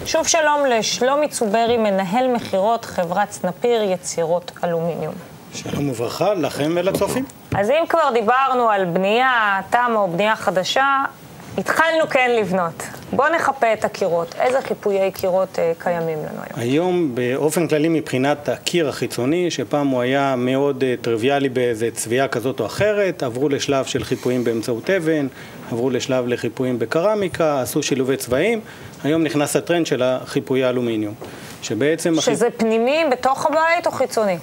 שוב שלום לשלומי צוברי, מנהל מחירות חברת סנפיר יצירות אלומיניום. שלום וברכה לכם ולצופים. אז אם כבר דיברנו על בנייה תמה או בנייה חדשה, התחלנו כן לבנות. בואו נחפה את הקירות. איזה חיפויי קירות קיימים לנו היום? היום באופן כללי מבחינת הקיר החיצוני, שפעם הוא היה מאוד טריוויאלי באיזה צביעה כזאת או אחרת, עברו לשלב של חיפויים באמצעות אבן, עברו לשלב לחיפויים בקרמיקה, עשו שילובי צבעים. היום נכנס הטרנד של החיפויי האלומיניום. שזה פנימי בתוך הבית או חיצוני?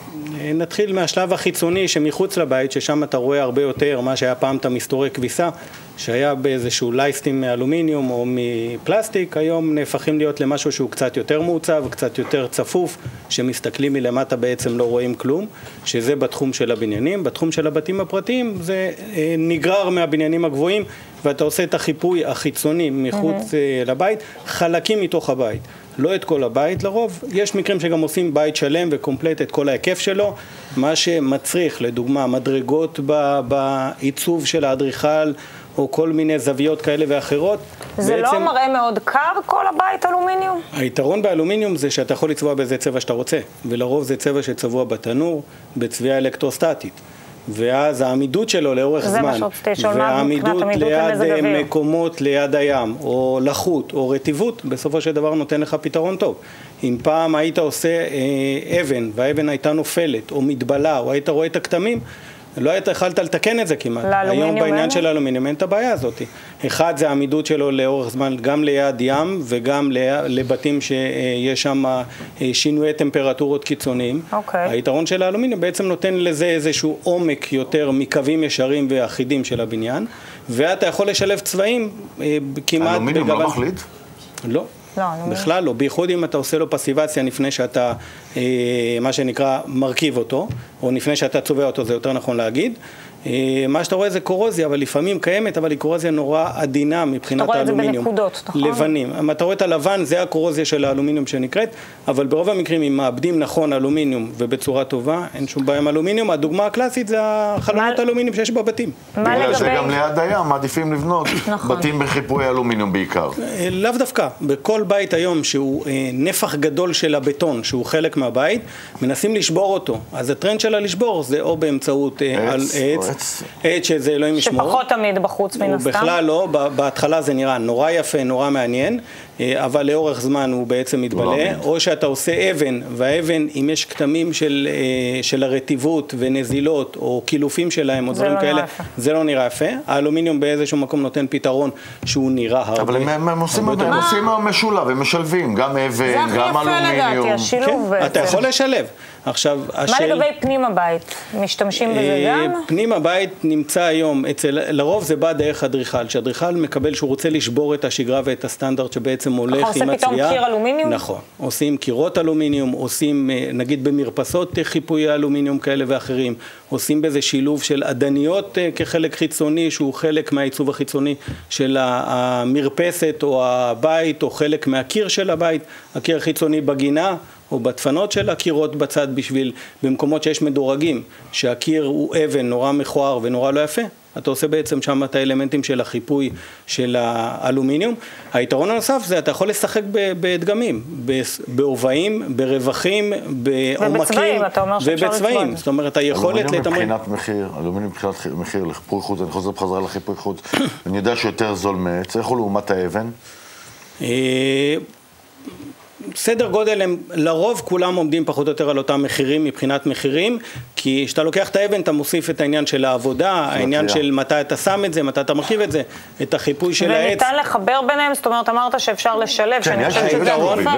נתחיל מהשלב החיצוני שמחוץ לבית, ששם אתה רואה הרבה יותר מה שהיה פעם את המסתורי כביסה, שהיה באיזשהו לייסטים מאלומיניום או מפלסטיק, היום נהפכים להיות למשהו שהוא קצת יותר מעוצב, קצת יותר צפוף, שמסתכלים מלמטה בעצם לא רואים כלום, שזה בתחום של הבניינים. בתחום של הבתים הפרטיים זה נגרר מהבניינים הגבוהים, ואתה עושה את החיפוי החיצוני מחוץ לבית, חלקים מתוך הבית. לא את כל הבית לרוב, יש מקרים שגם עושים בית שלם וקומפלט את כל ההיקף שלו, מה שמצריך לדוגמה מדרגות בעיצוב של האדריכל או כל מיני זוויות כאלה ואחרות. זה בעצם לא מראה מאוד קר כל הבית אלומיניום? היתרון באלומיניום זה שאתה יכול לצבוע באיזה צבע שאתה רוצה, ולרוב זה צבע שצבוע בתנור, בצביעה אלקטרוסטטית. ואז העמידות שלו לאורך זמן, והעמידות ליד מקומות ליד הים, או לחות, או רטיבות, בסופו של דבר נותן לך פתרון טוב. אם פעם היית עושה אבן, והאבן הייתה נופלת, או מתבלה, או היית רואה את הכתמים, לא היית יכולת לתקן את זה כמעט. היום בעניין של האלומיניום אין את הבעיה הזאת. אחד זה העמידות שלו לאורך זמן, גם ליד ים וגם לבתים שיש שם שינויי טמפרטורות קיצוניים. היתרון של האלומיניום בעצם נותן לזה איזשהו עומק יותר מקווים ישרים ואחידים של הבניין, ואתה יכול לשלב צבעים כמעט... אלומיניום לא מחליט? לא. בכלל לא, בייחוד אם אתה עושה לו פסיבציה לפני שאתה, מה שנקרא, מרכיב אותו, או לפני שאתה צובע אותו, זה יותר נכון להגיד. מה שאתה רואה זה קורוזיה, אבל לפעמים קיימת, אבל היא קורוזיה נורא עדינה מבחינת האלומיניום. אתה רואה את זה בנקודות, נכון? לבנים. אם אתה רואה את הלבן, זה הקורוזיה של האלומיניום שנקראת, אבל ברוב המקרים, אם מאבדים נכון אלומיניום ובצורה טובה, אין שום בעיה עם אלומיניום. הדוגמה הקלאסית זה החלונות אלומיניום שיש בבתים. בגלל שגם ליד הים מעדיפים לבנות בתים בחיפוי אלומיניום בעיקר. לאו דווקא. בכל בית היום שהוא נפח גדול של הבטון, שהוא חלק מהבית, מנסים לשבור אותו. אז הטרנד שלה לשבור זה או באמצעות עץ שזה אלוהים ישמור. שפחות תמיד בחוץ מן הסתם. בכלל לא, בהתחלה זה נראה נורא יפה, נורא מעניין, אבל לאורך זמן הוא בעצם מתבלה, או שאתה עושה אבן, והאבן, אם יש כתמים של הרטיבות ונזילות, או קילופים שלהם, או דברים כאלה, זה לא נראה יפה. האלומיניום באיזשהו מקום נותן פתרון שהוא נראה הרבה. אבל הם עושים משולב, הם משלבים, גם אבן, גם אלומיניום. אתה יכול לשלב. עכשיו, מה לגבי פנים הבית? משתמשים בזה גם? פנים הבית נמצא היום, לרוב זה בא דרך אדריכל, שאדריכל מקבל שהוא רוצה לשבור את השגרה ואת הסטנדרט שבעצם הולך עם הצביעה. עושה פתאום קיר אלומיניום? נכון. עושים קירות אלומיניום, עושים נגיד במרפסות חיפויי אלומיניום כאלה ואחרים, עושים בזה שילוב של עדניות כחלק חיצוני, שהוא חלק מהעיצוב החיצוני של המרפסת או הבית, או חלק מהקיר של הבית, הקיר החיצוני בגינה, או בדפנות של הקירות בצד בשביל, במקומות שיש מדורגים, שהקיר הוא אבן נורא מכוער ונורא לא יפה, אתה עושה בעצם שם את האלמנטים של החיפוי של האלומיניום. היתרון הנוסף זה אתה יכול לשחק בדגמים, באובעים, ברווחים, בעומקים ובצבעים. זאת אומרת, היכולת לתמרן. מבחינת מחיר, אלומיניום מבחינת מחיר לחיפוי חוץ, אני חוזר בחזרה לחיפוי חוץ, אני יודע שיותר זול מעץ, איך הוא לעומת האבן? סדר גודל הם, לרוב כולם עומדים פחות או יותר על אותם מחירים מבחינת מחירים, כי כשאתה לוקח את האבן אתה מוסיף את העניין של העבודה, העניין של מתי אתה שם את זה, מתי אתה מרכיב את זה, את החיפוי של העץ. וניתן לחבר ביניהם, זאת אומרת אמרת שאפשר לשלב, שאני חושבת שזה עופה,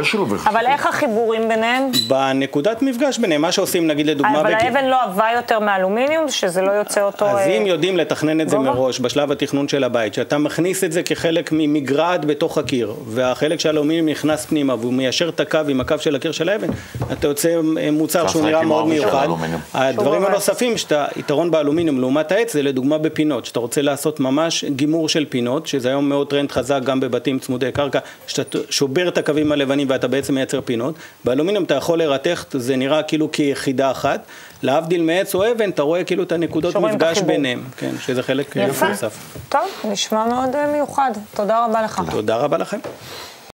אבל איך החיבורים ביניהם? בנקודת מפגש ביניהם, מה שעושים נגיד לדוגמה... אבל האבן לא עבה יותר מאלומיניום, שזה לא יוצא אותו... אז אם יודעים לתכנן את זה מראש, בשלב התכנון של הבית, שאתה מכניס את זה כחלק ממגרד בתוך הקיר, והחלק של האלומיניום נכנס פנימה, והוא מיישר את הקו עם הקו של הקיר של האבן, אתה יוצא מוצר שהוא נראה מאוד מיוחד. הדברים הנוספים שאתה, יתרון באלומיניום לעומת העץ, זה לדוגמה בפינות, שאתה רוצה לעשות ממש גימור של פינות, שזה היום מאוד טרנד חזק גם בבתים צמודי קרקע, שאתה שובר את הקווים הלבנים ואתה בעצם מייצר פינות. באלומיניום אתה יכול לרתך, זה נראה כאילו כיחידה אחת, להבדיל מעץ או אבן, אתה רואה כאילו את הנקודות מפגש ביניהם, כן, שזה חלק נוסף. טוב, נשמע מאוד מיוחד. תודה רבה לך. תודה רבה לכם.